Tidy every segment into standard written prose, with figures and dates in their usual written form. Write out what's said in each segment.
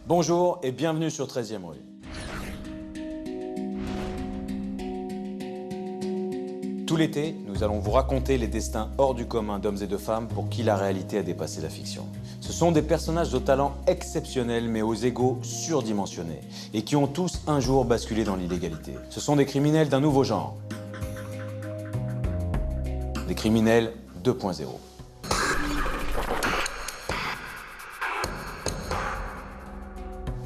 Bonjour et bienvenue sur 13e rue. Tout l'été, nous allons vous raconter les destins hors du commun d'hommes et de femmes pour qui la réalité a dépassé la fiction. Ce sont des personnages de talent exceptionnels mais aux égos surdimensionnés et qui ont tous un jour basculé dans l'illégalité. Ce sont des criminels d'un nouveau genre. Des criminels 2.0.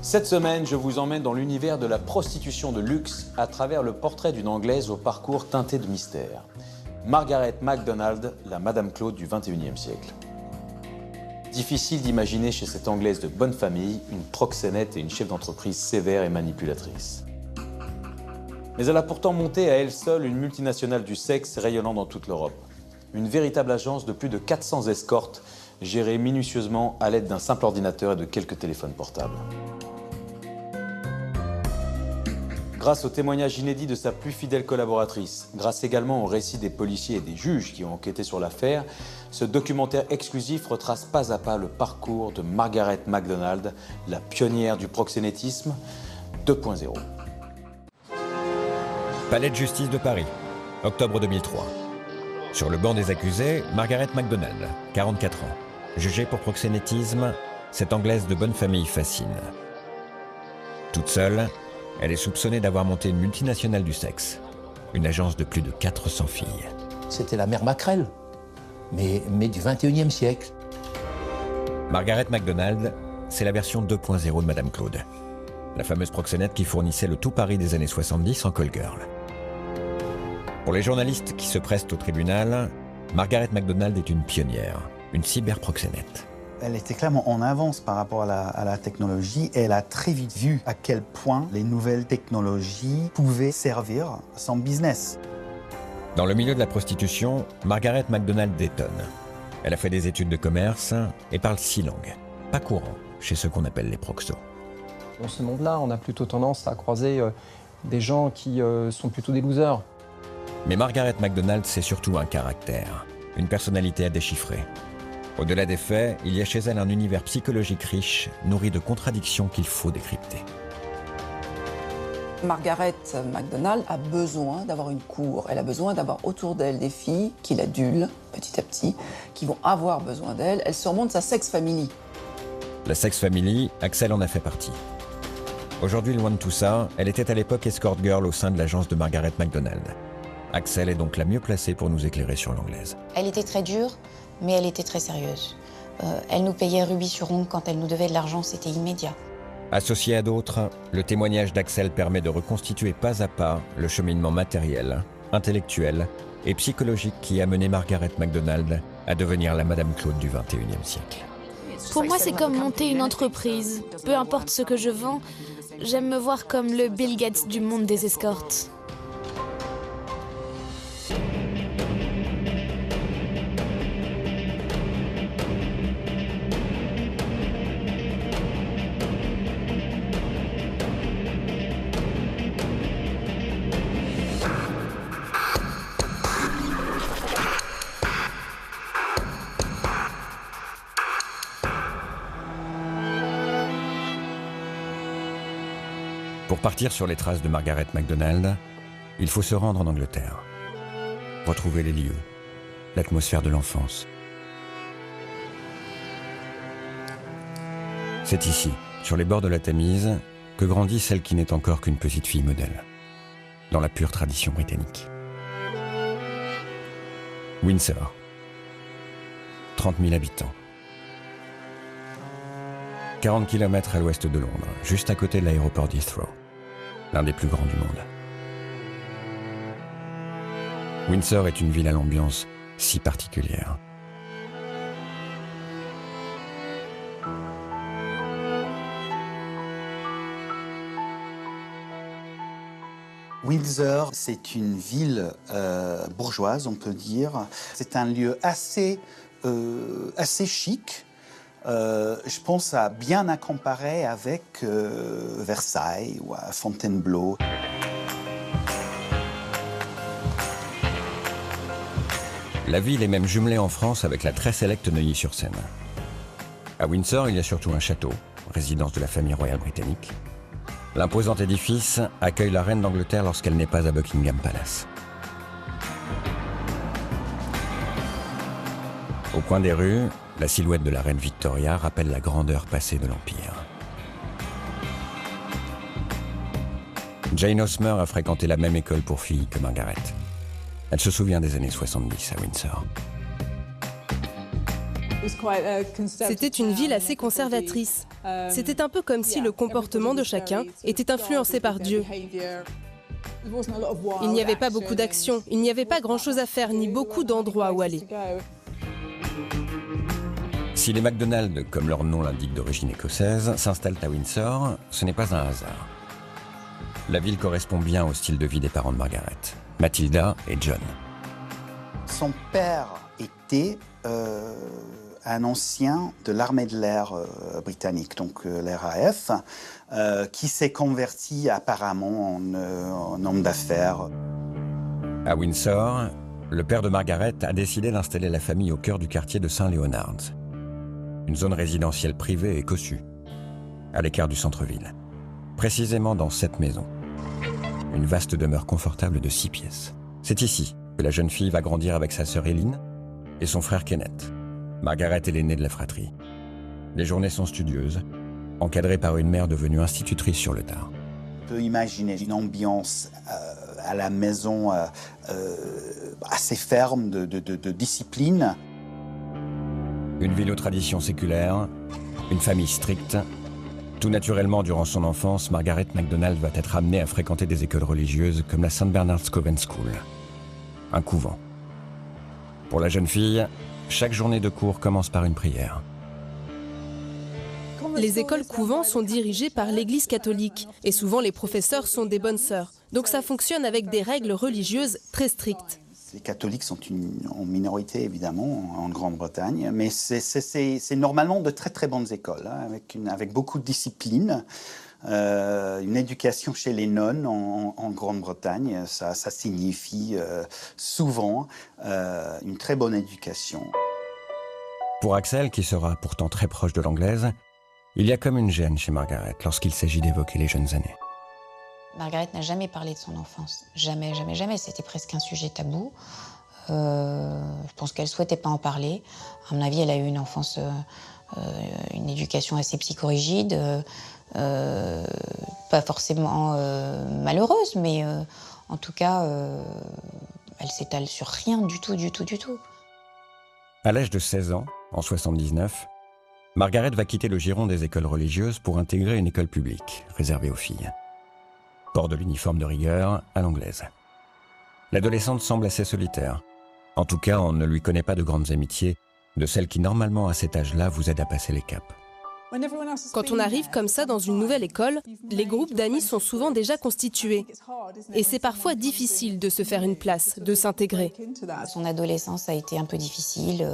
Cette semaine, je vous emmène dans l'univers de la prostitution de luxe à travers le portrait d'une Anglaise au parcours teinté de mystère. Margaret MacDonald, la Madame Claude du XXIe siècle. Difficile d'imaginer chez cette Anglaise de bonne famille une proxénète et une chef d'entreprise sévère et manipulatrice. Mais elle a pourtant monté à elle seule une multinationale du sexe rayonnant dans toute l'Europe. Une véritable agence de plus de 400 escortes, gérée minutieusement à l'aide d'un simple ordinateur et de quelques téléphones portables. Grâce aux témoignages inédits de sa plus fidèle collaboratrice, grâce également aux récits des policiers et des juges qui ont enquêté sur l'affaire, ce documentaire exclusif retrace pas à pas le parcours de Margaret MacDonald, la pionnière du proxénétisme 2.0. Palais de justice de Paris, octobre 2003. Sur le banc des accusés, Margaret MacDonald, 44 ans. Jugée pour proxénétisme, cette Anglaise de bonne famille fascine. Toute seule, elle est soupçonnée d'avoir monté une multinationale du sexe, une agence de plus de 400 filles. C'était la mère Mackerel, mais du 21e siècle. Margaret MacDonald, c'est la version 2.0 de Madame Claude, la fameuse proxénète qui fournissait le tout Paris des années 70 en call girl. Pour les journalistes qui se pressent au tribunal, Margaret MacDonald est une pionnière, une cyberproxénète. Elle était clairement en avance par rapport à la technologie et elle a très vite vu à quel point les nouvelles technologies pouvaient servir son business. Dans le milieu de la prostitution, Margaret MacDonald détonne. Elle a fait des études de commerce et parle 6 langues. Pas courant chez ceux qu'on appelle les proxos. Dans ce monde-là, on a plutôt tendance à croiser des gens qui sont plutôt des losers. Mais Margaret MacDonald, c'est surtout un caractère, une personnalité à déchiffrer. Au-delà des faits, il y a chez elle un univers psychologique riche, nourri de contradictions qu'il faut décrypter. Margaret MacDonald a besoin d'avoir une cour. Elle a besoin d'avoir autour d'elle des filles qui l'adulent petit à petit, qui vont avoir besoin d'elle. Elle surmonte sa sex family. La sex family, Axel en a fait partie. Aujourd'hui, loin de tout ça, elle était à l'époque escort girl au sein de l'agence de Margaret MacDonald. Axel est donc la mieux placée pour nous éclairer sur l'Anglaise. Elle était très dure, mais elle était très sérieuse. Elle nous payait rubis sur ongle quand elle nous devait de l'argent, c'était immédiat. Associé à d'autres, le témoignage d'Axel permet de reconstituer pas à pas le cheminement matériel, intellectuel et psychologique qui a mené Margaret MacDonald à devenir la Madame Claude du XXIe siècle. Pour moi, c'est comme monter une entreprise. Peu importe ce que je vends, j'aime me voir comme le Bill Gates du monde des escortes. Pour partir sur les traces de Margaret MacDonald, il faut se rendre en Angleterre. Retrouver les lieux, l'atmosphère de l'enfance. C'est ici, sur les bords de la Tamise, que grandit celle qui n'est encore qu'une petite fille modèle, dans la pure tradition britannique. Windsor, 30 000 habitants. 40 km à l'ouest de Londres, juste à côté de l'aéroport d'Heathrow, l'un des plus grands du monde. Windsor est une ville à l'ambiance si particulière. Windsor, c'est une ville bourgeoise, on peut dire. C'est un lieu assez chic. Je pense à bien à comparer avec Versailles ou à Fontainebleau. La ville est même jumelée en France avec la très sélecte Neuilly-sur-Seine. À Windsor, il y a surtout un château, résidence de la famille royale britannique. L'imposant édifice accueille la reine d'Angleterre lorsqu'elle n'est pas à Buckingham Palace. Au coin des rues, la silhouette de la reine Victoria rappelle la grandeur passée de l'Empire. Jane Hosmer a fréquenté la même école pour filles que Margaret. Elle se souvient des années 70 à Windsor. C'était une ville assez conservatrice. C'était un peu comme si le comportement de chacun était influencé par Dieu. Il n'y avait pas beaucoup d'actions, il n'y avait pas grand-chose à faire, ni beaucoup d'endroits où aller. Si les MacDonald, comme leur nom l'indique d'origine écossaise, s'installent à Windsor, ce n'est pas un hasard. La ville correspond bien au style de vie des parents de Margaret, Matilda et John. Son père était un ancien de l'armée de l'air britannique, donc l'RAF, qui s'est converti apparemment en homme d'affaires. À Windsor, le père de Margaret a décidé d'installer la famille au cœur du quartier de St. Leonard's, une zone résidentielle privée et cossue, à l'écart du centre-ville, précisément dans cette maison. Une vaste demeure confortable de 6 pièces. C'est ici que la jeune fille va grandir avec sa sœur Eileen et son frère Kenneth. Margaret est l'aînée de la fratrie. Les journées sont studieuses, encadrées par une mère devenue institutrice sur le tard. On peut imaginer une ambiance à la maison assez ferme de discipline. Une ville aux traditions séculaires, une famille stricte. Tout naturellement, durant son enfance, Margaret MacDonald va être amenée à fréquenter des écoles religieuses comme la St. Bernard's Convent School, un couvent. Pour la jeune fille, chaque journée de cours commence par une prière. Les écoles couvents sont dirigées par l'Église catholique et souvent les professeurs sont des bonnes sœurs. Donc ça fonctionne avec des règles religieuses très strictes. Les catholiques sont en minorité, évidemment, en Grande-Bretagne, mais c'est normalement de très très bonnes écoles, hein, avec beaucoup de discipline. Une éducation chez les nonnes en Grande-Bretagne, ça signifie souvent une très bonne éducation. Pour Axel, qui sera pourtant très proche de l'anglaise, il y a comme une gêne chez Margaret lorsqu'il s'agit d'évoquer les jeunes années. Margaret n'a jamais parlé de son enfance. Jamais, jamais, jamais. C'était presque un sujet tabou. Je pense qu'elle ne souhaitait pas en parler. À mon avis, elle a eu une enfance, une éducation assez psychorigide. Pas forcément malheureuse, mais en tout cas, elle s'étale sur rien du tout, du tout, du tout. À l'âge de 16 ans, en 79, Margaret va quitter le giron des écoles religieuses pour intégrer une école publique, réservée aux filles. Port de l'uniforme de rigueur à l'anglaise. L'adolescente semble assez solitaire. En tout cas, on ne lui connaît pas de grandes amitiés, de celles qui normalement à cet âge-là vous aident à passer les caps. Quand on arrive comme ça dans une nouvelle école, les groupes d'amis sont souvent déjà constitués. Et c'est parfois difficile de se faire une place, de s'intégrer. Son adolescence a été un peu difficile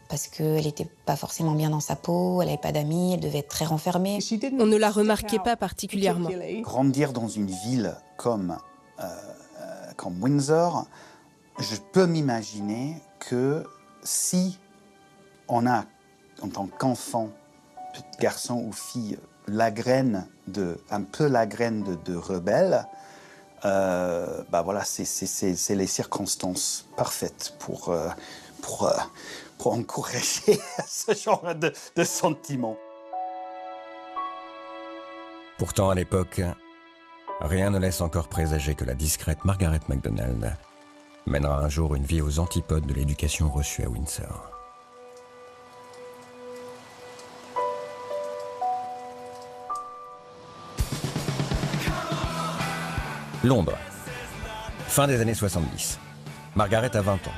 parce qu'elle n'était pas forcément bien dans sa peau, elle n'avait pas d'amis, elle devait être très renfermée. On ne la remarquait pas particulièrement. Grandir dans une ville comme Windsor, je peux m'imaginer que si on a, en tant qu'enfant, petit garçon ou fille, un peu la graine de rebelle, voilà, c'est les circonstances parfaites pour encourager ce genre de sentiments. Pourtant, à l'époque, rien ne laisse encore présager que la discrète Margaret MacDonald mènera un jour une vie aux antipodes de l'éducation reçue à Windsor. Londres. Fin des années 70. Margaret a 20 ans.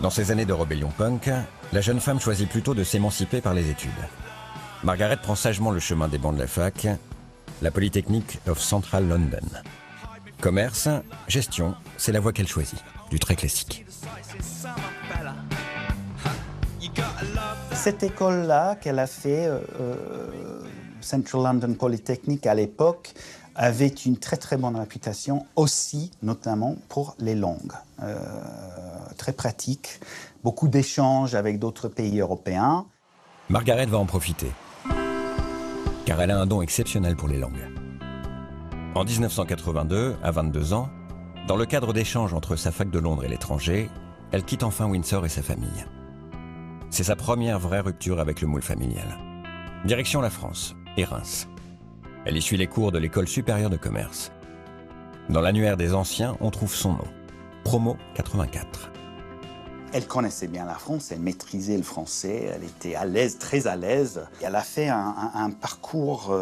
Dans ces années de rébellion punk, la jeune femme choisit plutôt de s'émanciper par les études. Margaret prend sagement le chemin des bancs de la fac, la Polytechnic of Central London. Commerce, gestion, c'est la voie qu'elle choisit, du très classique. Cette école-là qu'elle a fait, Central London Polytechnic à l'époque, avait une très très bonne réputation aussi, notamment pour les langues. Très pratique, beaucoup d'échanges avec d'autres pays européens. Margaret va en profiter. car elle a un don exceptionnel pour les langues. En 1982, à 22 ans, dans le cadre d'échanges entre sa fac de Londres et l'étranger, elle quitte enfin Windsor et sa famille. C'est sa première vraie rupture avec le moule familial. Direction la France et Reims. Elle y suit les cours de l'école supérieure de commerce. Dans l'annuaire des anciens, on trouve son nom, Promo 84. Elle connaissait bien la France, elle maîtrisait le français, elle était à l'aise, très à l'aise. Elle a fait un parcours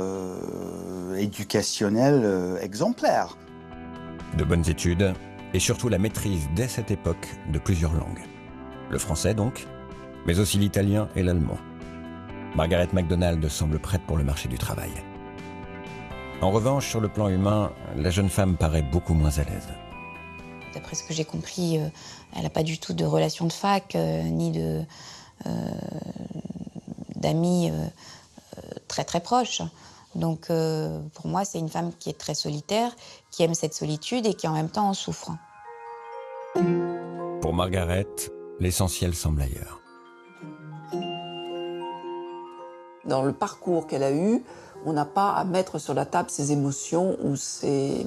éducationnel exemplaire. De bonnes études et surtout la maîtrise dès cette époque de plusieurs langues. Le français donc, mais aussi l'italien et l'allemand. Margaret MacDonald semble prête pour le marché du travail. En revanche, sur le plan humain, la jeune femme paraît beaucoup moins à l'aise. D'après ce que j'ai compris, elle n'a pas du tout de relation de fac, ni d'amis très très proches. Donc pour moi, c'est une femme qui est très solitaire, qui aime cette solitude et qui en même temps en souffre. Pour Margaret, l'essentiel semble ailleurs. Dans le parcours qu'elle a eu, on n'a pas à mettre sur la table ses émotions ou ses...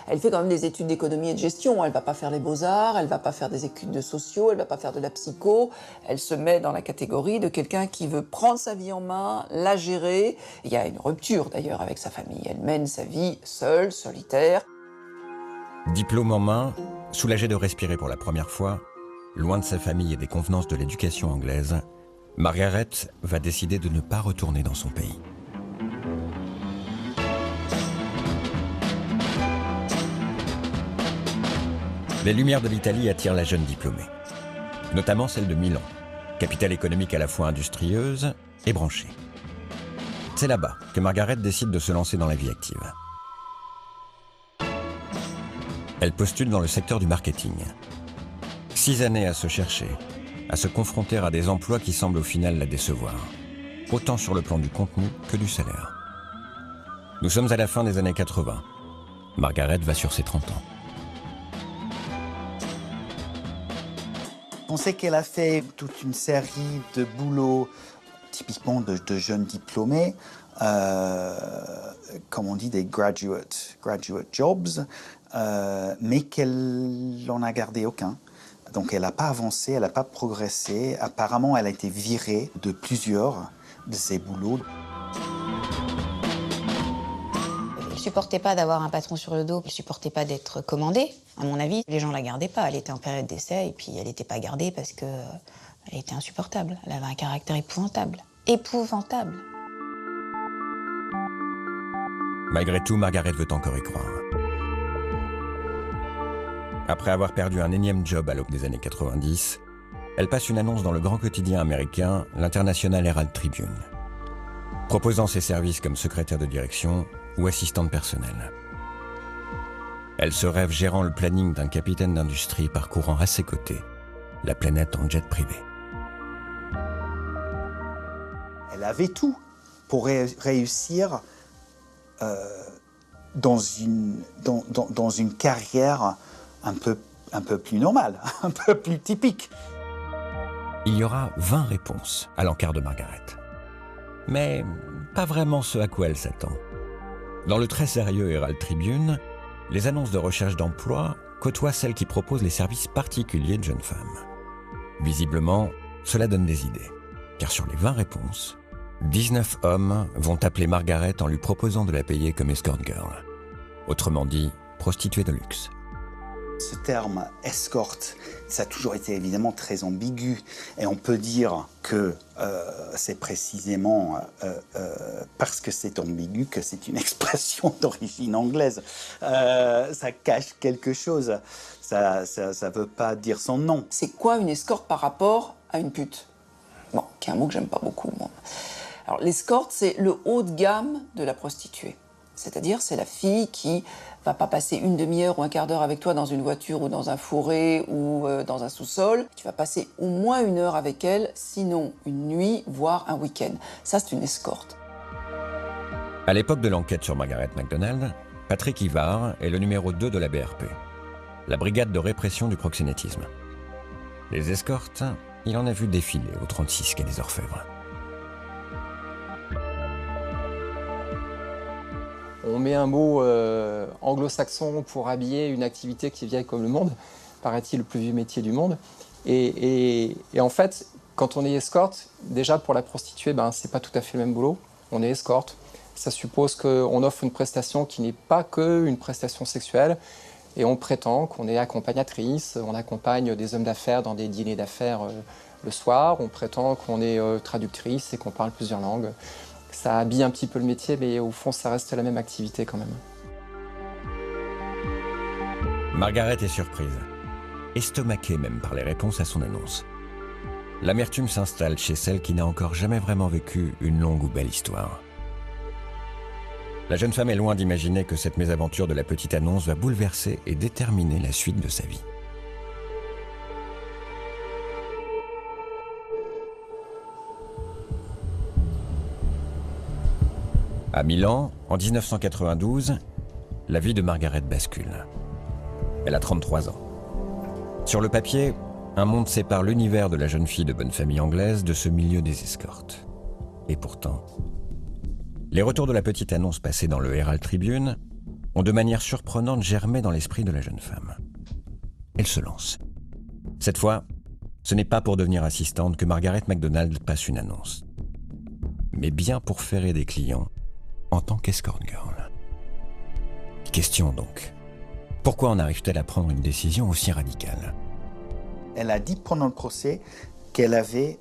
Elle fait quand même des études d'économie et de gestion. Elle ne va pas faire les beaux-arts, elle ne va pas faire des études de sociaux, elle ne va pas faire de la psycho. Elle se met dans la catégorie de quelqu'un qui veut prendre sa vie en main, la gérer. Il y a une rupture d'ailleurs avec sa famille. Elle mène sa vie seule, solitaire. Diplôme en main, soulagée de respirer pour la première fois, loin de sa famille et des convenances de l'éducation anglaise, Margaret va décider de ne pas retourner dans son pays. Les lumières de l'Italie attirent la jeune diplômée, notamment celle de Milan, capitale économique à la fois industrieuse et branchée. C'est là-bas que Margaret décide de se lancer dans la vie active. Elle postule dans le secteur du marketing. 6 années à se chercher, à se confronter à des emplois qui semblent au final la décevoir, autant sur le plan du contenu que du salaire. Nous sommes à la fin des années 80. Margaret va sur ses 30 ans. On sait qu'elle a fait toute une série de boulots, typiquement de jeunes diplômés, comme on dit, des graduate jobs, mais qu'elle n'en a gardé aucun. Donc elle n'a pas avancé, elle n'a pas progressé. Apparemment, elle a été virée de plusieurs de ses boulots. Elle ne supportait pas d'avoir un patron sur le dos, elle ne supportait pas d'être commandée. À mon avis, les gens ne la gardaient pas. Elle était en période d'essai et puis elle n'était pas gardée parce qu'elle était insupportable. Elle avait un caractère épouvantable. Épouvantable. Malgré tout, Margaret veut encore y croire. Après avoir perdu un énième job à l'aube des années 90, elle passe une annonce dans le grand quotidien américain, l'International Herald Tribune, proposant ses services comme secrétaire de direction ou assistante personnelle. Elle se rêve gérant le planning d'un capitaine d'industrie parcourant à ses côtés la planète en jet privé. Elle avait tout pour réussir dans une carrière un peu plus normale, un peu plus typique. Il y aura 20 réponses à l'encart de Margaret. Mais pas vraiment ce à quoi elle s'attend. Dans le très sérieux Herald Tribune, les annonces de recherche d'emploi côtoient celles qui proposent les services particuliers de jeunes femmes. Visiblement, cela donne des idées, car sur les 20 réponses, 19 hommes vont appeler Margaret en lui proposant de la payer comme escort girl. Autrement dit, prostituée de luxe. Ce terme escorte, ça a toujours été évidemment très ambigu. Et on peut dire que c'est précisément parce que c'est ambigu que c'est une expression d'origine anglaise. Ça cache quelque chose. Ça veut pas dire son nom. C'est quoi une escorte par rapport à une pute? Bon, qui est un mot que j'aime pas beaucoup, moi. Alors, l'escorte, c'est le haut de gamme de la prostituée. C'est-à-dire, c'est la fille qui va pas passer une demi-heure ou un quart d'heure avec toi dans une voiture ou dans un fourré ou dans un sous-sol. Tu vas passer au moins 1 heure avec elle, sinon une nuit, voire un week-end. Ça, c'est une escorte. À l'époque de l'enquête sur Margaret MacDonald, Patrick Ivard est le numéro 2 de la BRP, la brigade de répression du proxénétisme. Les escortes, il en a vu défiler au 36 quai des Orfèvres. On met un mot anglo-saxon pour habiller une activité qui est vieille comme le monde, paraît-il le plus vieux métier du monde. Et en fait, quand on est escorte, déjà pour la prostituée, c'est pas tout à fait le même boulot. On est escorte. Ça suppose qu'on offre une prestation qui n'est pas qu'une prestation sexuelle. Et on prétend qu'on est accompagnatrice, on accompagne des hommes d'affaires dans des dîners d'affaires le soir. On prétend qu'on est traductrice et qu'on parle plusieurs langues. Ça habille un petit peu le métier, mais au fond, ça reste la même activité quand même. Margaret est surprise, estomaquée même par les réponses à son annonce. L'amertume s'installe chez celle qui n'a encore jamais vraiment vécu une longue ou belle histoire. La jeune femme est loin d'imaginer que cette mésaventure de la petite annonce va bouleverser et déterminer la suite de sa vie. À Milan, en 1992, la vie de Margaret bascule. Elle a 33 ans. Sur le papier, un monde sépare l'univers de la jeune fille de bonne famille anglaise de ce milieu des escortes. Et pourtant, les retours de la petite annonce passée dans le Herald Tribune ont de manière surprenante germé dans l'esprit de la jeune femme. Elle se lance. Cette fois, ce n'est pas pour devenir assistante que Margaret MacDonald passe une annonce, mais bien pour ferrer des clients en tant qu'escort girl. Question donc, pourquoi en arrive-t-elle à prendre une décision aussi radicale? Elle a dit pendant le procès qu'elle avait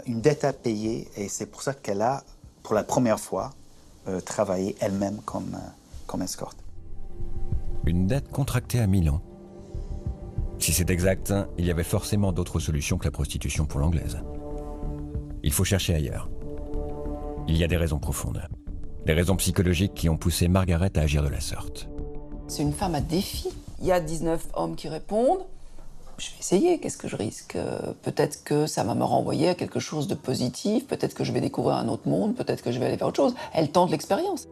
une dette à payer et c'est pour ça qu'elle a, pour la première fois, travaillé elle-même comme escorte. Une dette contractée à Milan. Si c'est exact, il y avait forcément d'autres solutions que la prostitution pour l'anglaise. Il faut chercher ailleurs. Il y a des raisons profondes. Des raisons psychologiques qui ont poussé Margaret à agir de la sorte. C'est une femme à défi. Il y a 19 hommes qui répondent. Je vais essayer, qu'est-ce que je risque? Peut-être que ça va me renvoyer à quelque chose de positif, peut-être que je vais découvrir un autre monde, peut-être que je vais aller vers autre chose. Elle tente l'expérience.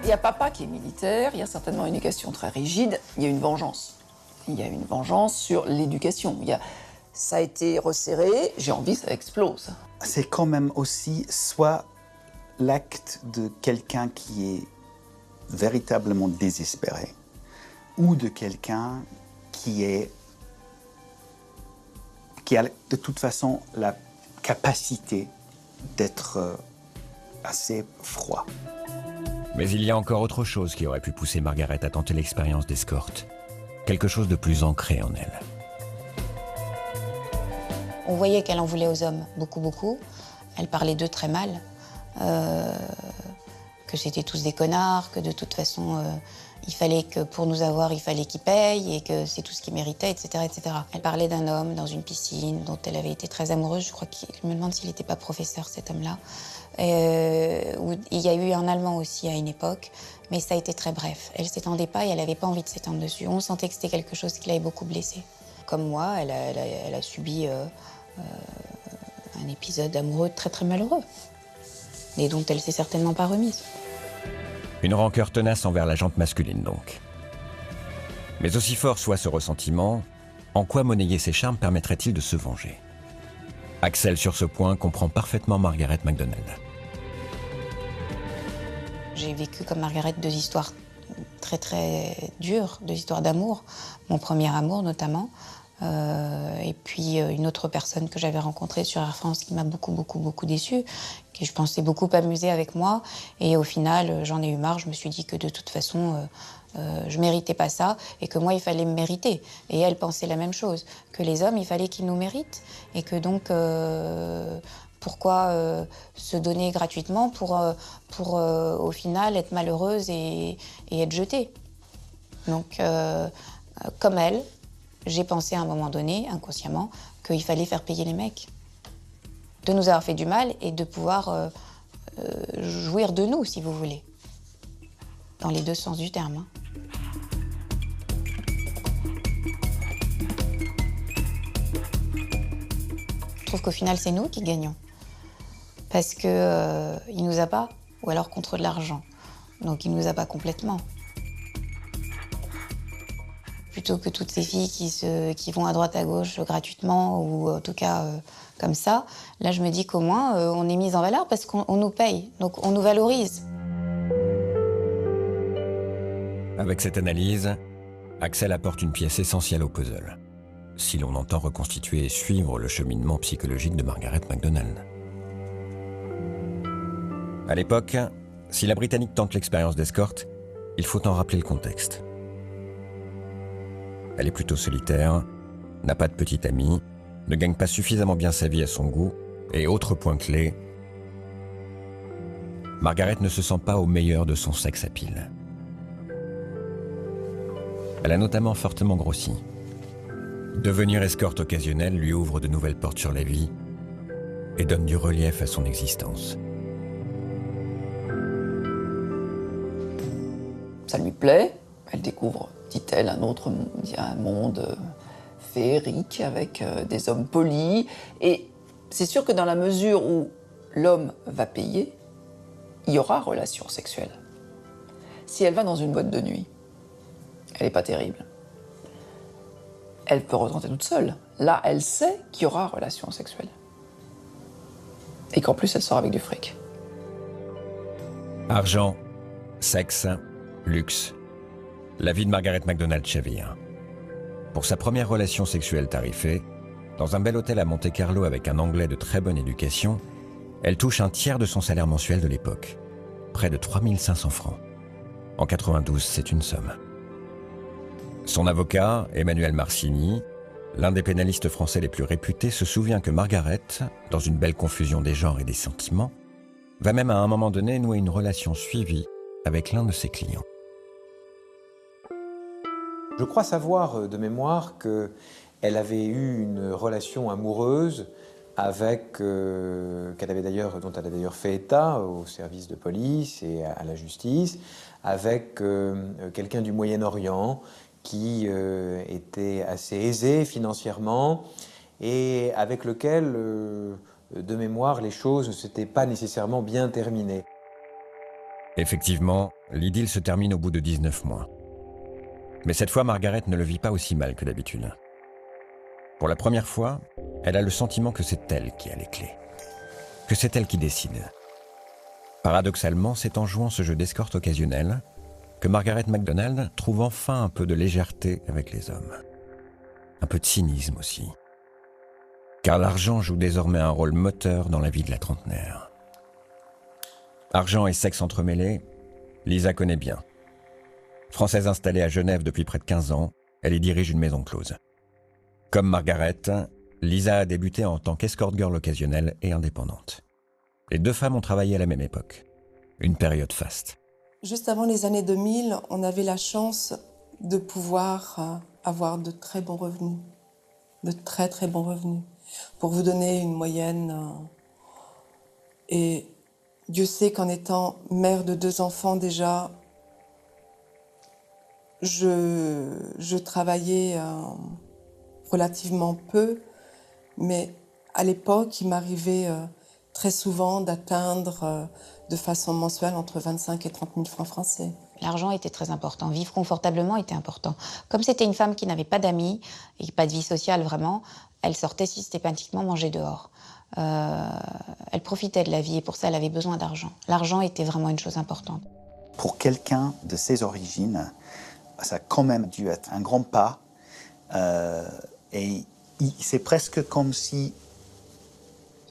Il y a papa qui est militaire, il y a certainement une éducation très rigide, il y a une vengeance. Il y a une vengeance sur l'éducation. Ça a été resserré, j'ai envie que ça explose. C'est quand même aussi soit l'acte de quelqu'un qui est véritablement désespéré ou de quelqu'un qui a de toute façon la capacité d'être assez froid. Mais il y a encore autre chose qui aurait pu pousser Margaret à tenter l'expérience d'escorte. Quelque chose de plus ancré en elle. On voyait qu'elle en voulait aux hommes, beaucoup, beaucoup. Elle parlait d'eux très mal. Que c'était tous des connards, que de toute façon, il fallait que pour nous avoir, il fallait qu'ils payent et que c'est tout ce qu'ils méritaient, etc., etc. Elle parlait d'un homme dans une piscine dont elle avait été très amoureuse. Je crois je me demande s'il n'était pas professeur, cet homme-là. Il y a eu un Allemand aussi à une époque, mais ça a été très bref. Elle ne s'étendait pas et elle n'avait pas envie de s'étendre dessus. On sentait que c'était quelque chose qui l'avait beaucoup blessée. Comme moi, elle a subi un épisode amoureux très très malheureux et dont elle s'est certainement pas remise. Une rancœur tenace envers la jante masculine donc. Mais aussi fort soit ce ressentiment, en quoi monnayer ses charmes permettrait-il de se venger? Axel, sur ce point, comprend parfaitement Margaret MacDonald. J'ai vécu comme Margaret 2 histoires très très dures, 2 histoires d'amour. Mon premier amour notamment. Et puis une autre personne que j'avais rencontrée sur Air France qui m'a beaucoup déçue, qui je pensais beaucoup amuser avec moi. Et au final, j'en ai eu marre. Je me suis dit que de toute façon, je méritais pas ça et que moi, il fallait me mériter. Et elle pensait la même chose, que les hommes, il fallait qu'ils nous méritent. Et que donc, pourquoi se donner gratuitement pour au final être malheureuse et être jetée. Donc, comme elle, j'ai pensé à un moment donné, inconsciemment, qu'il fallait faire payer les mecs. De nous avoir fait du mal et de pouvoir jouir de nous, si vous voulez. Dans les 2 sens du terme. Je trouve qu'au final, c'est nous qui gagnons. Parce qu'il nous abat, ou alors contre de l'argent. Donc il nous abat complètement. plutôt que toutes ces filles qui vont à droite à gauche gratuitement ou en tout cas comme ça. Là, je me dis qu'au moins, on est mis en valeur parce qu'on nous paye, donc on nous valorise. Avec cette analyse, Axel apporte une pièce essentielle au puzzle, si l'on entend reconstituer et suivre le cheminement psychologique de Margaret MacDonald. À l'époque, si la Britannique tente l'expérience d'escorte, il faut en rappeler le contexte. Elle est plutôt solitaire, n'a pas de petite amie, ne gagne pas suffisamment bien sa vie à son goût, et autre point clé, Margaret ne se sent pas au meilleur de son sex appeal. Elle a notamment fortement grossi. Devenir escorte occasionnelle lui ouvre de nouvelles portes sur la vie et donne du relief à son existence. Ça lui plaît, elle découvre, dit-elle, un monde féerique avec des hommes polis. Et c'est sûr que dans la mesure où l'homme va payer, il y aura relation sexuelle. Si elle va dans une boîte de nuit, elle n'est pas terrible. Elle peut rentrer toute seule. Là, elle sait qu'il y aura relation sexuelle. Et qu'en plus, elle sort avec du fric. Argent, sexe, luxe. La vie de Margaret MacDonald chavire. Pour sa première relation sexuelle tarifée, dans un bel hôtel à Monte-Carlo avec un Anglais de très bonne éducation, elle touche un tiers de son salaire mensuel de l'époque, près de 3 500 francs. En 92, c'est une somme. Son avocat, Emmanuel Marcini, l'un des pénalistes français les plus réputés, se souvient que Margaret, dans une belle confusion des genres et des sentiments, va même à un moment donné nouer une relation suivie avec l'un de ses clients. Je crois savoir de mémoire qu'elle avait eu une relation amoureuse avec, dont elle a d'ailleurs fait état au service de police et à la justice, avec quelqu'un du Moyen-Orient qui était assez aisé financièrement et avec lequel, de mémoire, les choses ne s'étaient pas nécessairement bien terminées. Effectivement, l'idylle se termine au bout de 19 mois. Mais cette fois, Margaret ne le vit pas aussi mal que d'habitude. Pour la première fois, elle a le sentiment que c'est elle qui a les clés, que c'est elle qui décide. Paradoxalement, c'est en jouant ce jeu d'escorte occasionnelle que Margaret MacDonald trouve enfin un peu de légèreté avec les hommes. Un peu de cynisme aussi. Car l'argent joue désormais un rôle moteur dans la vie de la trentenaire. Argent et sexe entremêlés, Lisa connaît bien. Française installée à Genève depuis près de 15 ans, elle y dirige une maison close. Comme Margaret, Lisa a débuté en tant qu'escort girl occasionnelle et indépendante. Les deux femmes ont travaillé à la même époque. Une période faste. Juste avant les années 2000, on avait la chance de pouvoir avoir de très bons revenus. De très très bons revenus. Pour vous donner une moyenne, et Dieu sait qu'en étant mère de 2 enfants déjà, je travaillais relativement peu, mais à l'époque, il m'arrivait très souvent d'atteindre de façon mensuelle entre 25 et 30 000 francs français. L'argent était très important, vivre confortablement était important. Comme c'était une femme qui n'avait pas d'amis et pas de vie sociale vraiment, elle sortait systématiquement manger dehors. Elle profitait de la vie et pour ça elle avait besoin d'argent. L'argent était vraiment une chose importante. Pour quelqu'un de ses origines, ça a quand même dû être un grand pas. Et c'est presque comme si,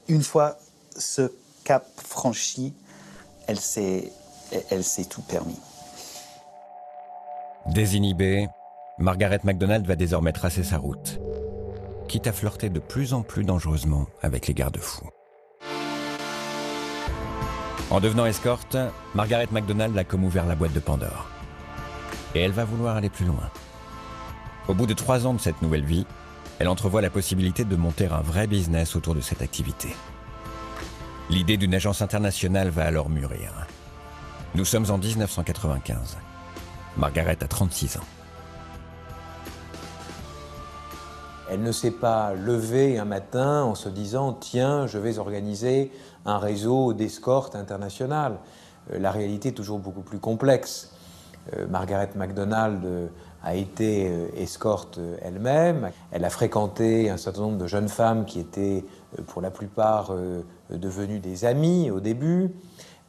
une fois ce cap franchi, elle s'est tout permis. Désinhibée, Margaret MacDonald va désormais tracer sa route, quitte à flirter de plus en plus dangereusement avec les garde-fous. En devenant escorte, Margaret MacDonald a comme ouvert la boîte de Pandore. Et elle va vouloir aller plus loin. Au bout de 3 ans de cette nouvelle vie, elle entrevoit la possibilité de monter un vrai business autour de cette activité. L'idée d'une agence internationale va alors mûrir. Nous sommes en 1995. Margaret a 36 ans. Elle ne s'est pas levée un matin en se disant « Tiens, je vais organiser un réseau d'escorte internationale ». La réalité est toujours beaucoup plus complexe. Margaret MacDonald a été escorte elle-même. Elle a fréquenté un certain nombre de jeunes femmes qui étaient pour la plupart devenues des amies au début,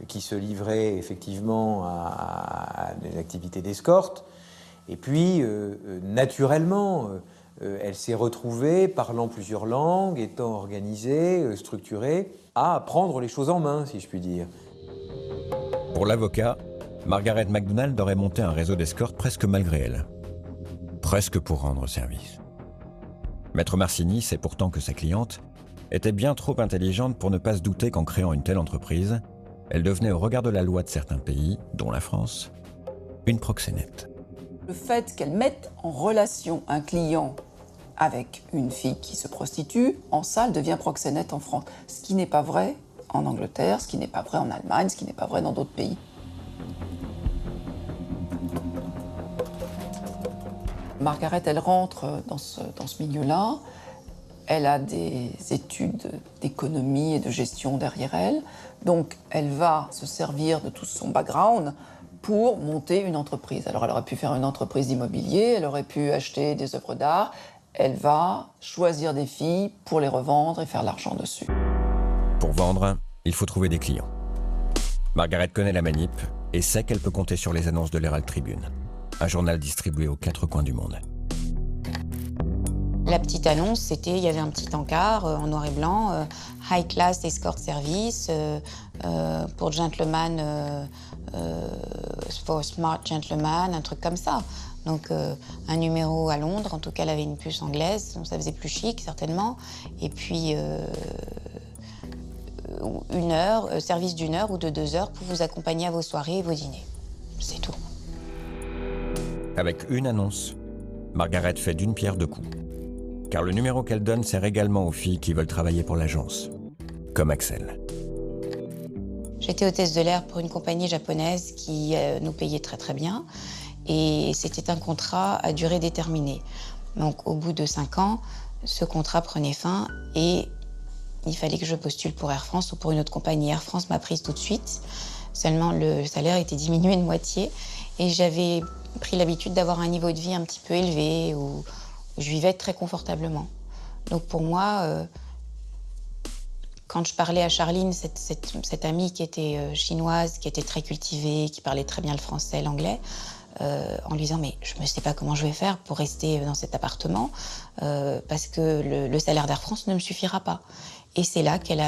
qui se livraient effectivement à des activités d'escorte. Et puis, naturellement, elle s'est retrouvée, parlant plusieurs langues, étant organisée, structurée, à prendre les choses en main, si je puis dire. Pour l'avocat, Margaret MacDonald aurait monté un réseau d'escorte presque malgré elle. Presque pour rendre service. Maître Marcini sait pourtant que sa cliente était bien trop intelligente pour ne pas se douter qu'en créant une telle entreprise, elle devenait au regard de la loi de certains pays, dont la France, une proxénète. Le fait qu'elle mette en relation un client avec une fille qui se prostitue, en ça, elle devient proxénète en France. Ce qui n'est pas vrai en Angleterre, ce qui n'est pas vrai en Allemagne, ce qui n'est pas vrai dans d'autres pays. Margaret, elle rentre dans ce milieu-là. Elle a des études d'économie et de gestion derrière elle. Donc, elle va se servir de tout son background pour monter une entreprise. Alors, elle aurait pu faire une entreprise d'immobilier, elle aurait pu acheter des œuvres d'art. Elle va choisir des filles pour les revendre et faire l'argent dessus. Pour vendre, il faut trouver des clients. Margaret connaît la manip et sait qu'elle peut compter sur les annonces de l'Herald Tribune, un journal distribué aux 4 coins du monde. La petite annonce, c'était, il y avait un petit encart en noir et blanc, High Class Escort Service, pour gentleman, for smart gentleman, un truc comme ça. Donc un numéro à Londres, en tout cas elle avait une puce anglaise, donc ça faisait plus chic certainement. Et puis une heure, service d'1 heure ou de 2 heures pour vous accompagner à vos soirées et vos dîners. C'est tout. Avec une annonce, Margaret fait d'une pierre deux coups. Car le numéro qu'elle donne sert également aux filles qui veulent travailler pour l'agence, comme Axel. J'étais hôtesse de l'air pour une compagnie japonaise qui nous payait très très bien. Et c'était un contrat à durée déterminée. Donc au bout de 5 ans, ce contrat prenait fin et il fallait que je postule pour Air France ou pour une autre compagnie. Air France m'a prise tout de suite. Seulement le salaire était diminué de moitié et j'avais pris l'habitude d'avoir un niveau de vie un petit peu élevé où je vivais très confortablement. Donc pour moi, quand je parlais à Charline, cette amie qui était chinoise, qui était très cultivée, qui parlait très bien le français, l'anglais, en lui disant « mais je ne sais pas comment je vais faire pour rester dans cet appartement parce que le salaire d'Air France ne me suffira pas ». Et c'est là qu'elle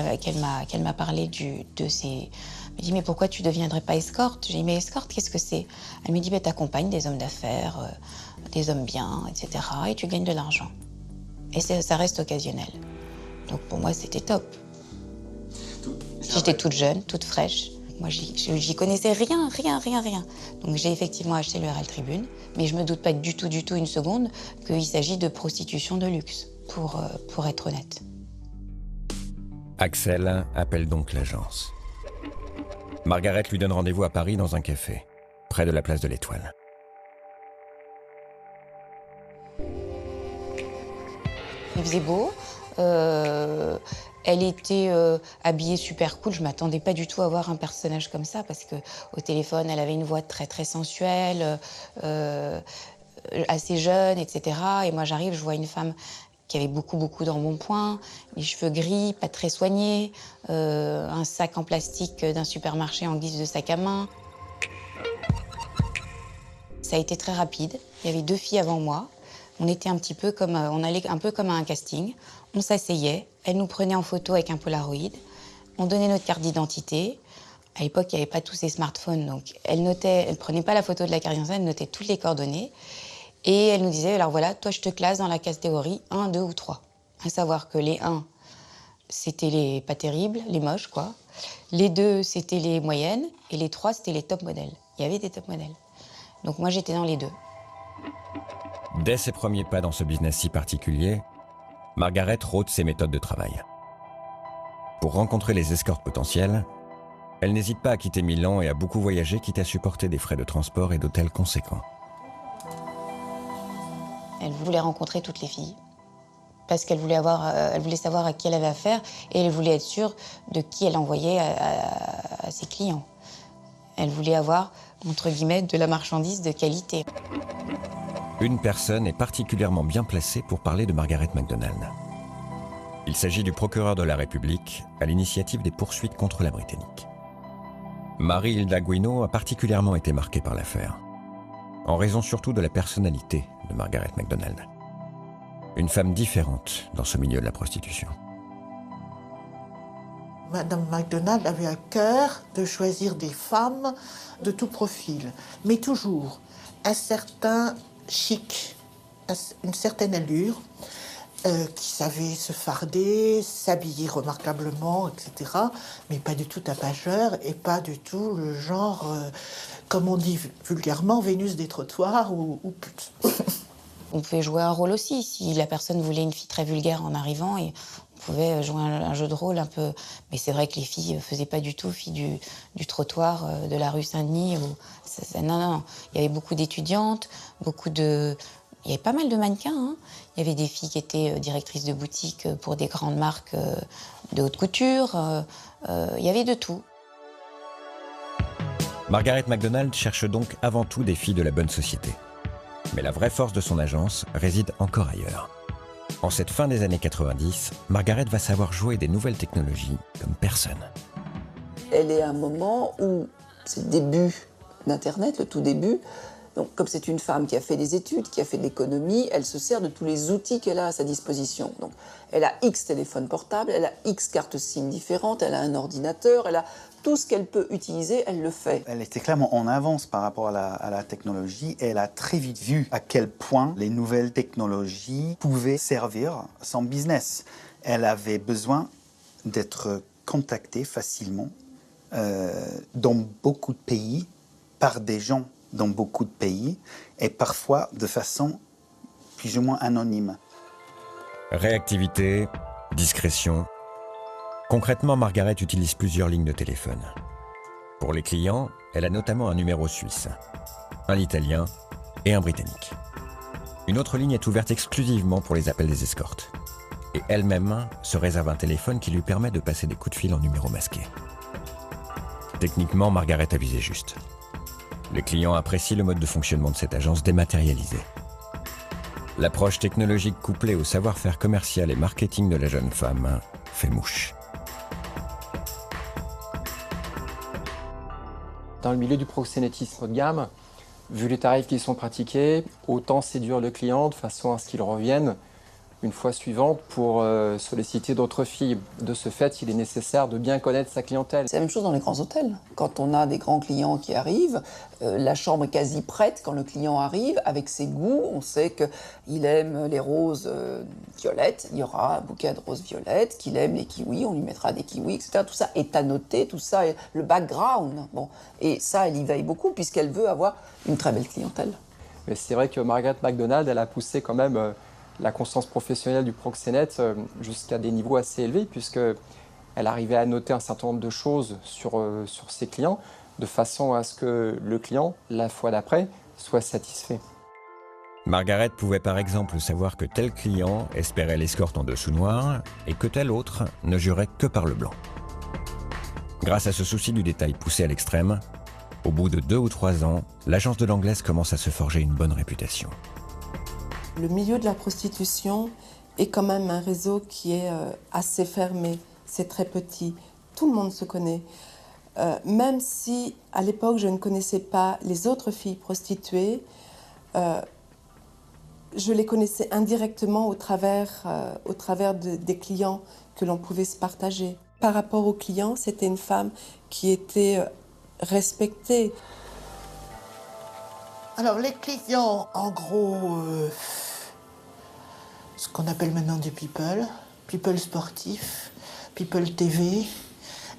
m'a parlé de ses... Elle me dit « mais pourquoi tu ne deviendrais pas escorte ?» J'ai dit « mais escorte, qu'est-ce que c'est ?» Elle me dit « t'accompagnes des hommes d'affaires, des hommes bien, etc. et tu gagnes de l'argent. » Et ça reste occasionnel. Donc pour moi, c'était top. J'étais toute jeune, toute fraîche. Moi, j'y connaissais rien. Donc j'ai effectivement acheté le Herald Tribune, mais je me doute pas du tout une seconde qu'il s'agit de prostitution de luxe, pour être honnête. Axel appelle donc l'agence. Margaret lui donne rendez-vous à Paris dans un café, près de la place de l'Étoile. Il faisait beau. Elle était habillée super cool. Je m'attendais pas du tout à voir un personnage comme ça parce que au téléphone, elle avait une voix très très sensuelle, assez jeune, etc. Et moi, j'arrive, je vois une femme qui avait beaucoup d'embonpoint, les cheveux gris, pas très soignés, un sac en plastique d'un supermarché en guise de sac à main. Ça a été très rapide. Il y avait 2 filles avant moi. On était un petit peu comme, on allait un peu comme à un casting. On s'asseyait, elle nous prenait en photo avec un Polaroid, on donnait notre carte d'identité. À l'époque, il n'y avait pas tous ces smartphones, donc elle ne prenait pas la photo de la carte d'identité, elle notait toutes les coordonnées. Et elle nous disait, alors voilà, toi je te classe dans la catégorie 1, 2 ou 3. À savoir que les 1, c'était les pas terribles, les moches quoi. Les 2, c'était les moyennes, et les 3, c'était les top modèles. Il y avait des top modèles. Donc moi, j'étais dans les 2. Dès ses premiers pas dans ce business si particulier, Margaret rôde ses méthodes de travail. Pour rencontrer les escortes potentielles, elle n'hésite pas à quitter Milan et à beaucoup voyager, quitte à supporter des frais de transport et d'hôtel conséquents. Elle voulait rencontrer toutes les filles parce qu'elle voulait savoir à qui elle avait affaire et elle voulait être sûre de qui elle envoyait à ses clients. Elle voulait avoir, entre guillemets, de la marchandise de qualité. une personne est particulièrement bien placée pour parler de Margaret MacDonald. Il s'agit du procureur de la République à l'initiative des poursuites contre la Britannique. Marie-Hilda Guino a particulièrement été marquée par l'affaire, en raison surtout de la personnalité de Margaret MacDonald. Une femme différente dans ce milieu de la prostitution. Madame MacDonald avait à cœur de choisir des femmes de tout profil, mais toujours un certain chic, une certaine allure, qui savait se farder, s'habiller remarquablement, etc. Mais pas du tout tapageur et pas du tout le genre, comme on dit vulgairement, Vénus des trottoirs ou pute. On pouvait jouer un rôle aussi. Si la personne voulait une fille très vulgaire en arrivant, et on pouvait jouer un jeu de rôle un peu. Mais c'est vrai que les filles ne faisaient pas du tout filles du trottoir de la rue Saint-Denis. Non. Il y avait beaucoup d'étudiantes, il y avait pas mal de mannequins. Hein. Il y avait des filles qui étaient directrices de boutique pour des grandes marques de haute couture. Il y avait de tout. Margaret MacDonald cherche donc avant tout des filles de la bonne société. Mais la vraie force de son agence réside encore ailleurs. En cette fin des années 90, Margaret va savoir jouer des nouvelles technologies comme personne. Elle est à un moment où c'est le début d'Internet, le tout début. Donc, comme c'est une femme qui a fait des études, qui a fait de l'économie, elle se sert de tous les outils qu'elle a à sa disposition. Donc, elle a X téléphones portables, elle a X cartes SIM différentes, elle a un ordinateur, elle a tout ce qu'elle peut utiliser, elle le fait. Elle était clairement en avance par rapport à la technologie et elle a très vite vu à quel point les nouvelles technologies pouvaient servir son business. Elle avait besoin d'être contactée facilement dans beaucoup de pays par des gens dans beaucoup de pays, et parfois de façon plus ou moins anonyme. Réactivité, discrétion. Concrètement, Margaret utilise plusieurs lignes de téléphone. Pour les clients, elle a notamment un numéro suisse, un italien et un britannique. Une autre ligne est ouverte exclusivement pour les appels des escortes. Et elle-même se réserve un téléphone qui lui permet de passer des coups de fil en numéro masqué. Techniquement, Margaret a visé juste. Les clients apprécient le mode de fonctionnement de cette agence dématérialisée. L'approche technologique couplée au savoir-faire commercial et marketing de la jeune femme fait mouche. Dans le milieu du proxénétisme haut de gamme, vu les tarifs qui sont pratiqués, autant séduire le client de façon à ce qu'il revienne une fois suivante pour solliciter d'autres filles. De ce fait, il est nécessaire de bien connaître sa clientèle. C'est la même chose dans les grands hôtels. Quand on a des grands clients qui arrivent, la chambre est quasi prête quand le client arrive. Avec ses goûts, on sait qu'il aime les roses violettes. Il y aura un bouquet de roses violettes. Qu'il aime les kiwis, on lui mettra des kiwis, etc. Tout ça est annoté, tout ça est le background. Bon. Et ça, elle y veille beaucoup puisqu'elle veut avoir une très belle clientèle. Mais c'est vrai que Margaret MacDonald, elle a poussé quand même la conscience professionnelle du proxénète jusqu'à des niveaux assez élevés, puisqu'elle arrivait à noter un certain nombre de choses sur ses clients, de façon à ce que le client, la fois d'après, soit satisfait. Margaret pouvait par exemple savoir que tel client espérait l'escorte en dessous noir et que tel autre ne jurait que par le blanc. Grâce à ce souci du détail poussé à l'extrême, au bout de 2 ou 3 ans, l'agence de l'Anglaise commence à se forger une bonne réputation. Le milieu de la prostitution est quand même un réseau qui est assez fermé. C'est très petit. Tout le monde se connaît. Même si, à l'époque, je ne connaissais pas les autres filles prostituées, je les connaissais indirectement au travers des clients que l'on pouvait se partager. Par rapport aux clients, c'était une femme qui était respectée. Alors, les clients, en gros, ce qu'on appelle maintenant du people sportif, people TV,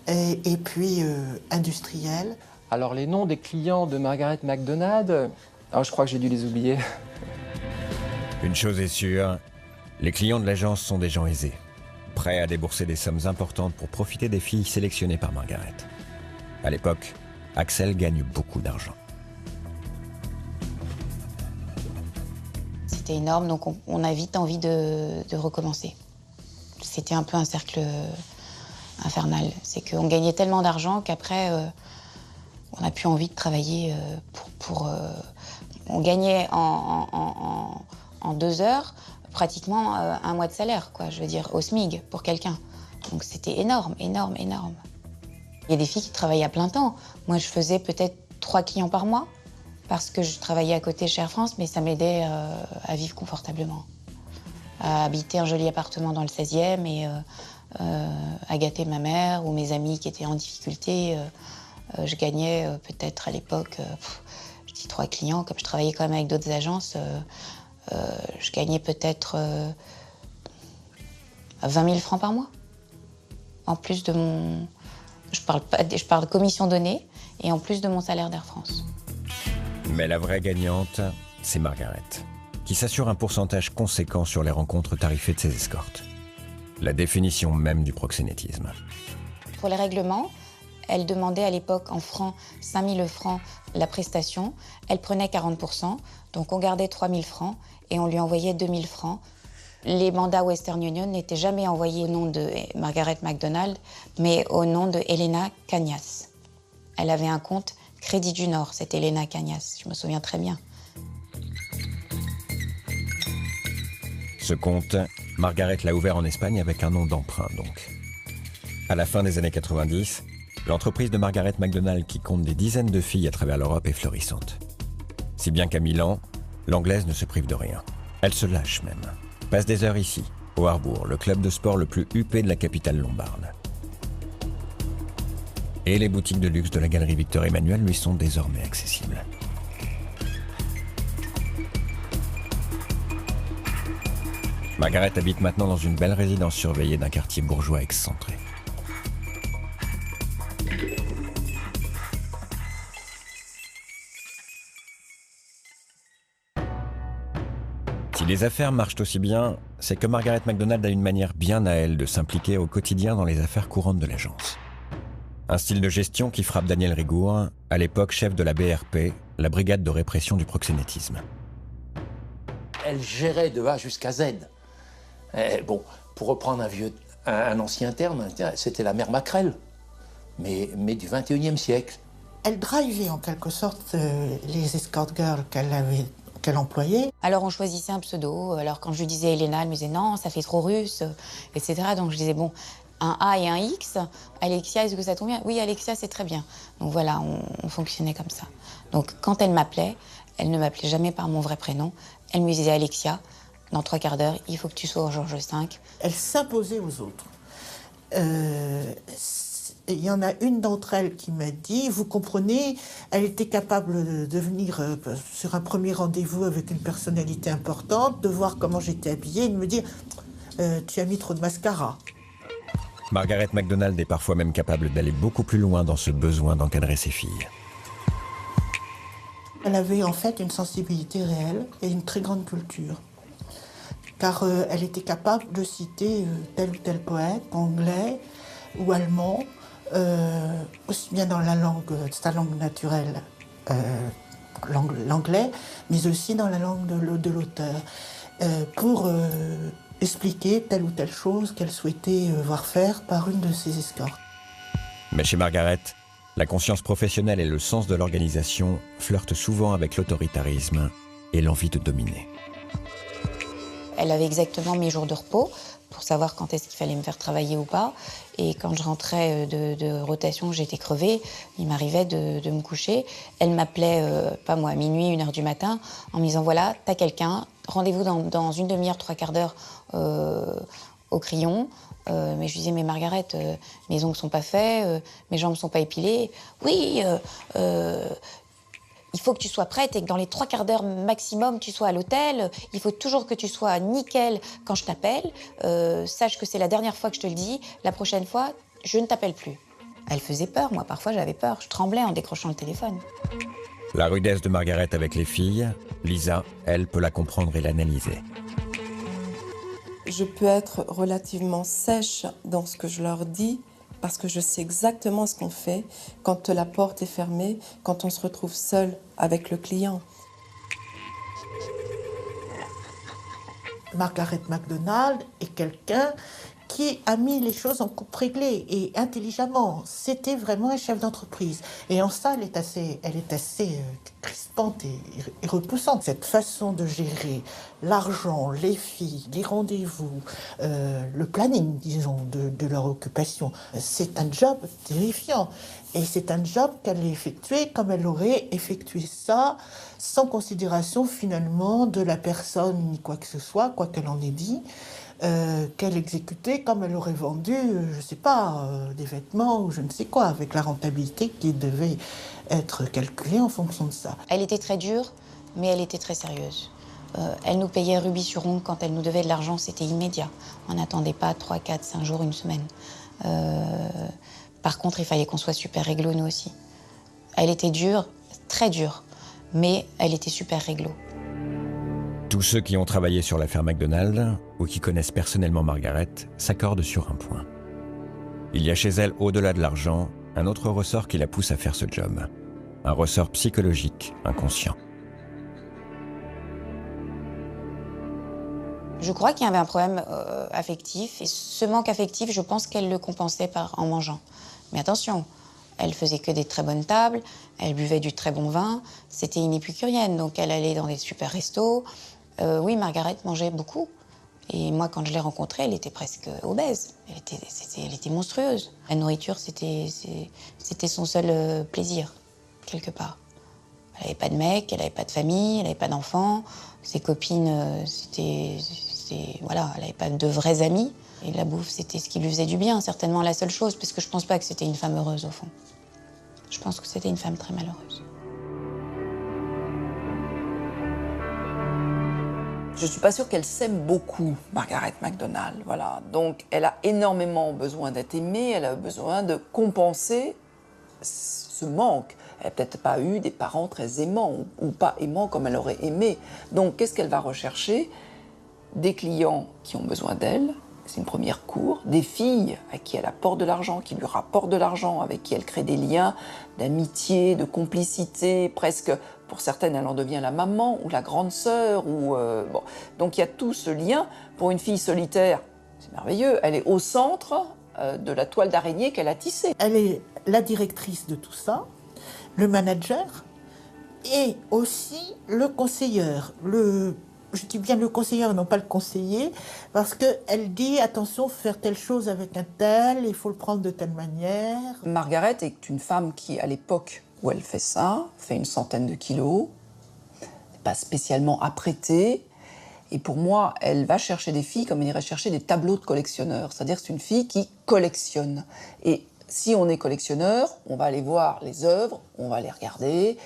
et puis industriel. Alors, les noms des clients de Margaret MacDonald, je crois que j'ai dû les oublier. Une chose est sûre, les clients de l'agence sont des gens aisés, prêts à débourser des sommes importantes pour profiter des filles sélectionnées par Margaret. À l'époque, Axel gagne beaucoup d'argent. C'était énorme, donc on a vite envie de recommencer. C'était un peu un cercle infernal. C'est qu'on gagnait tellement d'argent qu'après, on n'a plus envie de travailler pour On gagnait en 2 heures pratiquement un mois de salaire, quoi, je veux dire, au SMIG pour quelqu'un. Donc c'était énorme, énorme, énorme. Il y a des filles qui travaillent à plein temps. Moi, je faisais peut-être 3 clients par mois parce que je travaillais à côté chez Air France, mais ça m'aidait à vivre confortablement. À habiter un joli appartement dans le 16e et à gâter ma mère ou mes amis qui étaient en difficulté. Je gagnais peut-être à l'époque, je dis 3 clients, comme je travaillais quand même avec d'autres agences, je gagnais peut-être 20 000 francs par mois. En plus de mon... Je parle de commission donnée et en plus de mon salaire d'Air France. Mais la vraie gagnante, c'est Margaret, qui s'assure un pourcentage conséquent sur les rencontres tarifées de ses escortes. La définition même du proxénétisme. Pour les règlements, elle demandait à l'époque en francs 5 000 francs la prestation. Elle prenait 40%, donc on gardait 3 000 francs et on lui envoyait 2 000 francs. Les mandats Western Union n'étaient jamais envoyés au nom de Margaret MacDonald, mais au nom de Helena Cañas. Elle avait un compte Crédit du Nord, c'était Helena Cañas, je me souviens très bien. Ce compte, Margaret l'a ouvert en Espagne avec un nom d'emprunt, donc. À la fin des années 90, l'entreprise de Margaret MacDonald, qui compte des dizaines de filles à travers l'Europe, est florissante. Si bien qu'à Milan, l'Anglaise ne se prive de rien. Elle se lâche même. Passe des heures ici, au Harbour, le club de sport le plus huppé de la capitale lombarde. Et les boutiques de luxe de la galerie Victor Emmanuel lui sont désormais accessibles. Margaret habite maintenant dans une belle résidence surveillée d'un quartier bourgeois excentré. Si les affaires marchent aussi bien, c'est que Margaret MacDonald a une manière bien à elle de s'impliquer au quotidien dans les affaires courantes de l'agence. Un style de gestion qui frappe Daniel Rigour, à l'époque chef de la BRP, la brigade de répression du proxénétisme. Elle gérait de A jusqu'à Z. Bon, pour reprendre un ancien terme, c'était la mère Macrel, mais du 21e siècle. Elle drivait en quelque sorte les escort girls qu'elle employait. Alors on choisissait un pseudo. Alors quand je lui disais Helena, elle me disait non, ça fait trop russe, etc. Donc je disais bon, un A et un X. Alexia, est-ce que ça tombe bien? Oui, Alexia, c'est très bien. Donc voilà, on fonctionnait comme ça. Donc quand elle m'appelait, elle ne m'appelait jamais par mon vrai prénom. Elle me disait Alexia, dans 3 quarts d'heure, il faut que tu sois au Georges V. Elle s'imposait aux autres. Il y en a une d'entre elles qui m'a dit, vous comprenez, elle était capable de venir sur un premier rendez-vous avec une personnalité importante, de voir comment j'étais habillée et de me dire, tu as mis trop de mascara. Margaret MacDonald est parfois même capable d'aller beaucoup plus loin dans ce besoin d'encadrer ses filles. Elle avait en fait une sensibilité réelle et une très grande culture. Car elle était capable de citer tel ou tel poète anglais ou allemand, aussi bien dans sa langue naturelle, l'anglais, mais aussi dans la langue de l'auteur, pour expliquer telle ou telle chose qu'elle souhaitait voir faire par une de ses escortes. Mais chez Margaret, la conscience professionnelle et le sens de l'organisation flirtent souvent avec l'autoritarisme et l'envie de dominer. Elle avait exactement mes jours de repos pour savoir quand est-ce qu'il fallait me faire travailler ou pas. Et quand je rentrais de rotation, j'étais crevée, il m'arrivait de me coucher. Elle m'appelait, pas moi, à minuit, 1h du matin, en me disant voilà, t'as quelqu'un, rendez-vous dans une demi-heure, 3 quarts d'heure au Crillon. Mais je lui disais, mais Margaret, mes ongles sont pas faits, mes jambes sont pas épilées. Oui, il faut que tu sois prête et que dans les 3 quarts d'heure maximum, tu sois à l'hôtel. Il faut toujours que tu sois nickel quand je t'appelle. Sache que c'est la dernière fois que je te le dis. La prochaine fois, je ne t'appelle plus. Elle faisait peur. Moi, parfois, j'avais peur. Je tremblais en décrochant le téléphone. La rudesse de Margaret avec les filles, Lisa, elle, peut la comprendre et l'analyser. Je peux être relativement sèche dans ce que je leur dis, parce que je sais exactement ce qu'on fait quand la porte est fermée, quand on se retrouve seul avec le client. Margaret MacDonald est quelqu'un qui a mis les choses en coupe réglée et intelligemment. C'était vraiment un chef d'entreprise. Et en ça, elle est assez crispante et repoussante. Cette façon de gérer l'argent, les filles, les rendez-vous, le planning, disons, de leur occupation, c'est un job terrifiant. Et c'est un job qu'elle effectuait comme elle aurait effectué ça, sans considération finalement de la personne ni quoi que ce soit, quoi qu'elle en ait dit. Qu'elle exécutait comme elle aurait vendu, je ne sais pas, des vêtements ou je ne sais quoi, avec la rentabilité qui devait être calculée en fonction de ça. Elle était très dure, mais elle était très sérieuse. Elle nous payait rubis sur ongle quand elle nous devait de l'argent, c'était immédiat. On n'attendait pas 3, 4, 5 jours, une semaine. Par contre, il fallait qu'on soit super réglo, nous aussi. Elle était dure, très dure, mais elle était super réglo. Tous ceux qui ont travaillé sur l'affaire McDonald ou qui connaissent personnellement Margaret s'accordent sur un point. Il y a chez elle, au-delà de l'argent, un autre ressort qui la pousse à faire ce job. Un ressort psychologique, inconscient. Je crois qu'il y avait un problème affectif, et ce manque affectif, je pense qu'elle le compensait en mangeant. Mais attention, elle faisait que des très bonnes tables, elle buvait du très bon vin, c'était une épicurienne, donc elle allait dans des super restos. Oui, Margaret mangeait beaucoup. Et moi, quand je l'ai rencontrée, elle était presque obèse. Elle était monstrueuse. La nourriture, c'était son seul plaisir, quelque part. Elle n'avait pas de mec, elle n'avait pas de famille, elle n'avait pas d'enfants. Ses copines, voilà, elle n'avait pas de vrais amis. Et la bouffe, c'était ce qui lui faisait du bien, certainement la seule chose, parce que je ne pense pas que c'était une femme heureuse, au fond. Je pense que c'était une femme très malheureuse. Je ne suis pas sûre qu'elle s'aime beaucoup, Margaret McDonald. Voilà. Donc, elle a énormément besoin d'être aimée, elle a besoin de compenser ce manque. Elle n'a peut-être pas eu des parents très aimants ou pas aimants comme elle aurait aimé. Donc, qu'est-ce qu'elle va rechercher? Des clients qui ont besoin d'elle, c'est une première cour, des filles à qui elle apporte de l'argent, qui lui rapportent de l'argent, avec qui elle crée des liens d'amitié, de complicité, presque, pour certaines, elle en devient la maman ou la grande sœur. Bon. Donc il y a tout ce lien. Pour une fille solitaire, c'est merveilleux, elle est au centre de la toile d'araignée qu'elle a tissée. Elle est la directrice de tout ça, le manager et aussi le conseilleur, je dis bien le conseiller, non pas le conseiller, parce qu'elle dit, attention, faut faire telle chose avec un tel, il faut le prendre de telle manière. Margaret est une femme qui, à l'époque où elle fait ça, fait une centaine de kilos, n'est pas spécialement apprêtée, et pour moi, elle va chercher des filles comme elle irait chercher des tableaux de collectionneurs, c'est-à-dire que c'est une fille qui collectionne. Et si on est collectionneur, on va aller voir les œuvres, on va les regarder,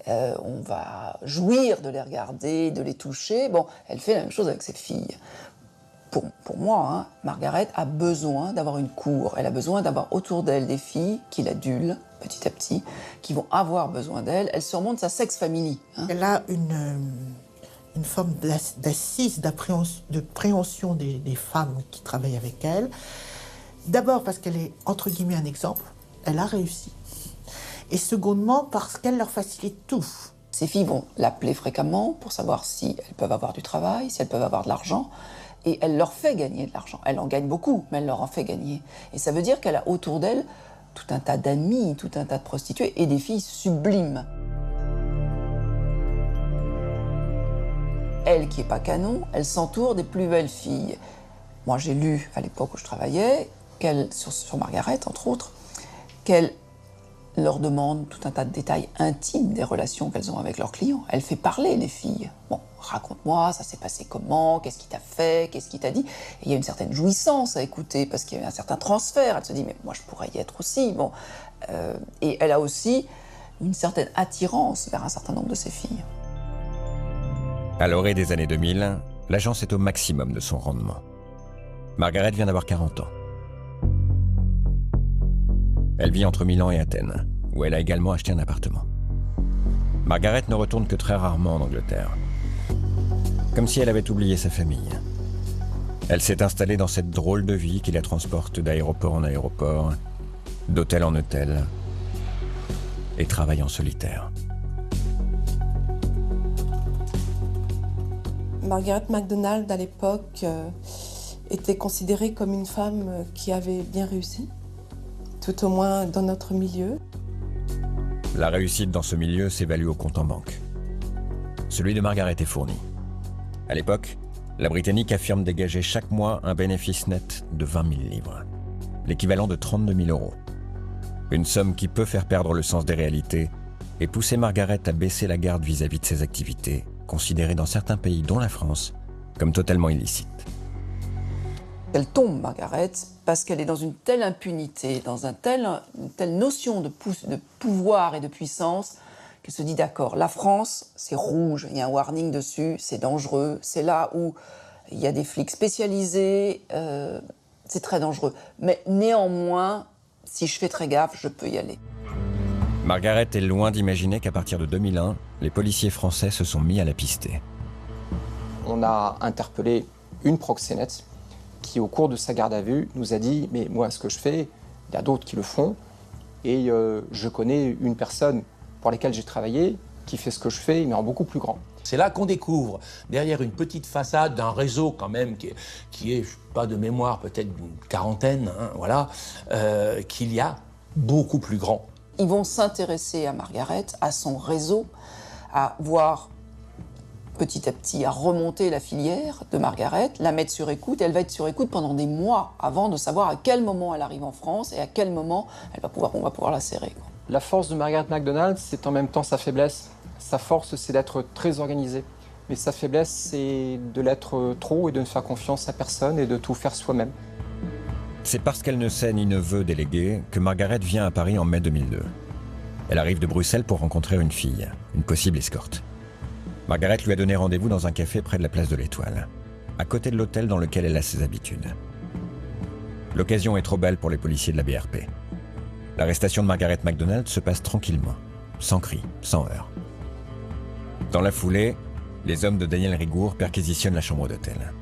on va jouir de les regarder, de les toucher. Bon, elle fait la même chose avec ses filles. Pour moi, hein, Margaret a besoin d'avoir une cour. Elle a besoin d'avoir autour d'elle des filles qui l'adulent petit à petit, qui vont avoir besoin d'elle. Elle surmonte sa sex family. Hein. Elle a une forme d'assise, de préhension des femmes qui travaillent avec elle. D'abord parce qu'elle est, entre guillemets, un exemple. Elle a réussi. Et secondement, parce qu'elle leur facilite tout. Ces filles vont l'appeler fréquemment pour savoir si elles peuvent avoir du travail, si elles peuvent avoir de l'argent. Et elle leur fait gagner de l'argent. Elle en gagne beaucoup, mais elle leur en fait gagner. Et ça veut dire qu'elle a autour d'elle tout un tas d'amis, tout un tas de prostituées et des filles sublimes. Elle, qui n'est pas canon, elle s'entoure des plus belles filles. Moi, j'ai lu, à l'époque où je travaillais, sur Margaret, entre autres, qu'elle leur demande tout un tas de détails intimes des relations qu'elles ont avec leurs clients. Elle fait parler les filles. Bon, raconte-moi, ça s'est passé comment, qu'est-ce qui t'a fait, qu'est-ce qui t'a dit. Et il y a une certaine jouissance à écouter, parce qu'il y a un certain transfert. Elle se dit, mais moi, je pourrais y être aussi. Bon. Et elle a aussi une certaine attirance vers un certain nombre de ses filles. À l'orée des années 2000, l'agence est au maximum de son rendement. Margaret vient d'avoir 40 ans. Elle vit entre Milan et Athènes, où elle a également acheté un appartement. Margaret ne retourne que très rarement en Angleterre, comme si elle avait oublié sa famille. Elle s'est installée dans cette drôle de vie qui la transporte d'aéroport en aéroport, d'hôtel en hôtel, et travaille en solitaire. Margaret McDonald, à l'époque, était considérée comme une femme qui avait bien réussi, tout au moins dans notre milieu. La réussite dans ce milieu s'évalue au compte en banque. Celui de Margaret est fourni. À l'époque, la Britannique affirme dégager chaque mois un bénéfice net de 20 000 livres, l'équivalent de 32 000 euros. Une somme qui peut faire perdre le sens des réalités et pousser Margaret à baisser la garde vis-à-vis de ses activités, considérées dans certains pays, dont la France, comme totalement illicites. Elle tombe, Margaret, parce qu'elle est dans une telle impunité, dans une telle notion de pouvoir et de puissance, qu'elle se dit d'accord, la France, c'est rouge, il y a un warning dessus, c'est dangereux, c'est là où il y a des flics spécialisés, c'est très dangereux. Mais néanmoins, si je fais très gaffe, je peux y aller. Margaret est loin d'imaginer qu'à partir de 2001, les policiers français se sont mis à la pister. On a interpellé une proxénète qui, au cours de sa garde à vue, nous a dit « Mais moi, ce que je fais, il y a d'autres qui le font, et je connais une personne pour laquelle j'ai travaillé, qui fait ce que je fais, mais en beaucoup plus grand. » C'est là qu'on découvre, derrière une petite façade d'un réseau quand même, qui est je sais pas de mémoire, peut-être d'une quarantaine, hein, voilà, qu'il y a beaucoup plus grand. Ils vont s'intéresser à Margaret, à son réseau, à voir petit à petit, à remonter la filière de Margaret, la mettre sur écoute, et elle va être sur écoute pendant des mois avant de savoir à quel moment elle arrive en France et à quel moment on va pouvoir la serrer, quoi. La force de Margaret MacDonald, c'est en même temps sa faiblesse. Sa force, c'est d'être très organisée. Mais sa faiblesse, c'est de l'être trop et de ne faire confiance à personne et de tout faire soi-même. C'est parce qu'elle ne sait ni ne veut déléguer que Margaret vient à Paris en mai 2002. Elle arrive de Bruxelles pour rencontrer une fille, une possible escorte. Margaret lui a donné rendez-vous dans un café près de la place de l'Étoile, à côté de l'hôtel dans lequel elle a ses habitudes. L'occasion est trop belle pour les policiers de la BRP. L'arrestation de Margaret MacDonald se passe tranquillement, sans cri, sans heurts. Dans la foulée, les hommes de Daniel Rigour perquisitionnent la chambre d'hôtel.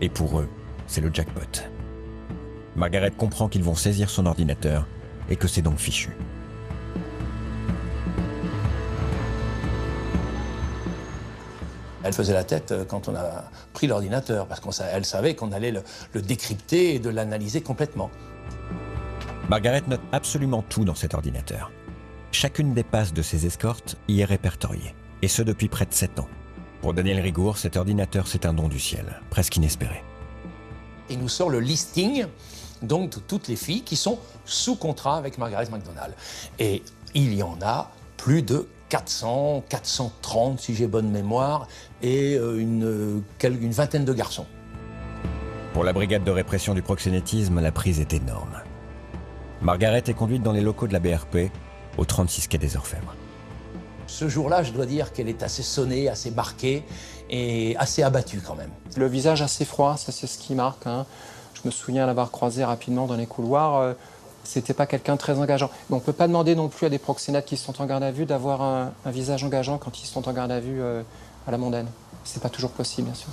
Et pour eux, c'est le jackpot. Margaret comprend qu'ils vont saisir son ordinateur et que c'est donc fichu. Elle faisait la tête quand on a pris l'ordinateur, parce qu'elle savait qu'on allait le décrypter et de l'analyser complètement. Margaret note absolument tout dans cet ordinateur. Chacune des passes de ses escortes y est répertoriée, et ce depuis près de 7 ans. Pour Daniel Rigour, cet ordinateur, c'est un don du ciel, presque inespéré. Il nous sort le listing donc de toutes les filles qui sont sous contrat avec Margaret MacDonald. Et il y en a plus de 400, 430 si j'ai bonne mémoire, et une vingtaine de garçons. Pour la brigade de répression du proxénétisme, la prise est énorme. Margaret est conduite dans les locaux de la BRP, au 36 quai des Orfèvres. Ce jour-là, je dois dire qu'elle est assez sonnée, assez marquée et assez abattue quand même. Le visage assez froid, ça c'est ce qui marque, hein. Je me souviens l'avoir croisé rapidement dans les couloirs. C'était pas quelqu'un de très engageant. Mais on peut pas demander non plus à des proxénètes qui sont en garde à vue d'avoir un visage engageant quand ils sont en garde à vue à la mondaine. C'est pas toujours possible, bien sûr.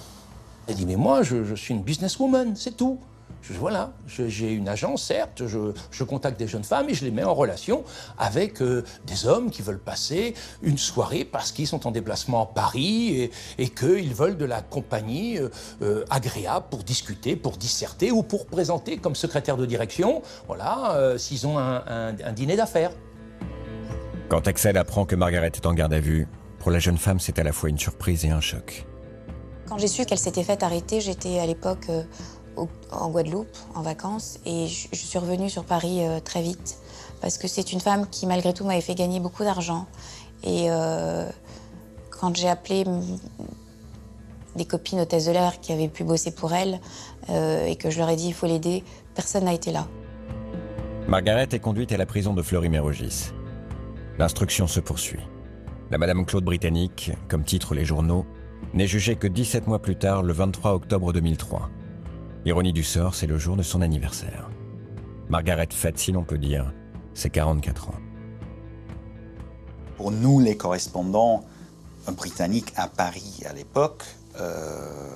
Elle dit, mais moi, je suis une businesswoman, c'est tout. Voilà, j'ai une agence, certes, je contacte des jeunes femmes et je les mets en relation avec des hommes qui veulent passer une soirée parce qu'ils sont en déplacement à Paris et qu'ils veulent de la compagnie agréable pour discuter, pour disserter ou pour présenter comme secrétaire de direction, voilà, s'ils ont un dîner d'affaires. Quand Axel apprend que Margaret est en garde à vue, pour la jeune femme, c'est à la fois une surprise et un choc. Quand j'ai su qu'elle s'était faite arrêter, j'étais à l'époque en Guadeloupe, en vacances, et je suis revenue sur Paris très vite, parce que c'est une femme qui, malgré tout, m'avait fait gagner beaucoup d'argent. Et quand j'ai appelé des copines hôtesses de l'air qui avaient pu bosser pour elle, et que je leur ai dit il faut l'aider, personne n'a été là. Margaret est conduite à la prison de Fleury-Mérogis. L'instruction se poursuit. La Madame Claude britannique, comme titrent les journaux, n'est jugée que 17 mois plus tard, le 23 octobre 2003. Ironie du sort, c'est le jour de son anniversaire. Margaret fête, si l'on peut dire, ses 44 ans. Pour nous, les correspondants britanniques à Paris à l'époque,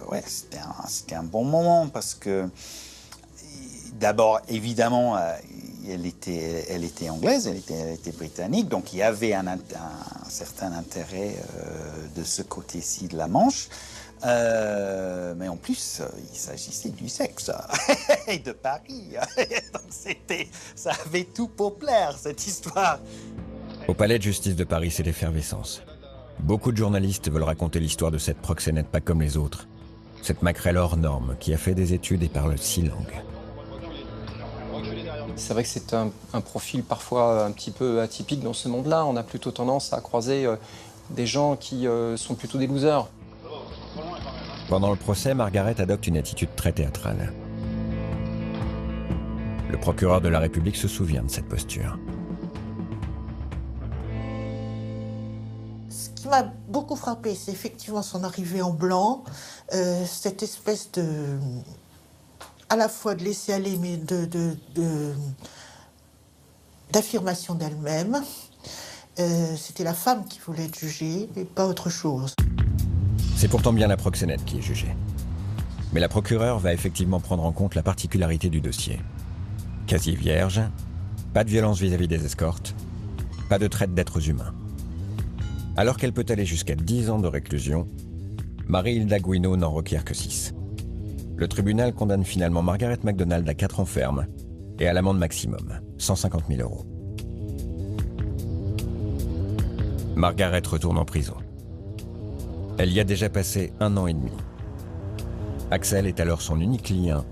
ouais, c'était un bon moment parce que, d'abord, évidemment, elle était anglaise, elle était britannique, donc il y avait un certain intérêt de ce côté-ci de la Manche. Mais en plus, il s'agissait du sexe et de Paris. Donc ça avait tout pour plaire, cette histoire. Au palais de justice de Paris, c'est l'effervescence. Beaucoup de journalistes veulent raconter l'histoire de cette proxénète pas comme les autres. Cette maquerelle hors norme qui a fait des études et parle 6 langues. C'est vrai que c'est un profil parfois un petit peu atypique dans ce monde-là. On a plutôt tendance à croiser des gens qui sont plutôt des losers. Pendant le procès, Margaret adopte une attitude très théâtrale. Le procureur de la République se souvient de cette posture. Ce qui m'a beaucoup frappé, c'est effectivement son arrivée en blanc, cette espèce de... à la fois de laisser aller, mais d'affirmation d'elle-même. C'était la femme qui voulait être jugée, et pas autre chose. C'est pourtant bien la proxénète qui est jugée. Mais la procureure va effectivement prendre en compte la particularité du dossier. Casier vierge, pas de violence vis-à-vis des escortes, pas de traite d'êtres humains. Alors qu'elle peut aller jusqu'à 10 ans de réclusion, Marie-Hilda Guino n'en requiert que 6. Le tribunal condamne finalement Margaret MacDonald à 4 ans ferme et à l'amende maximum, 150 000 €. Margaret retourne en prison. Elle y a déjà passé 1 an et demi. Axel est alors son unique lien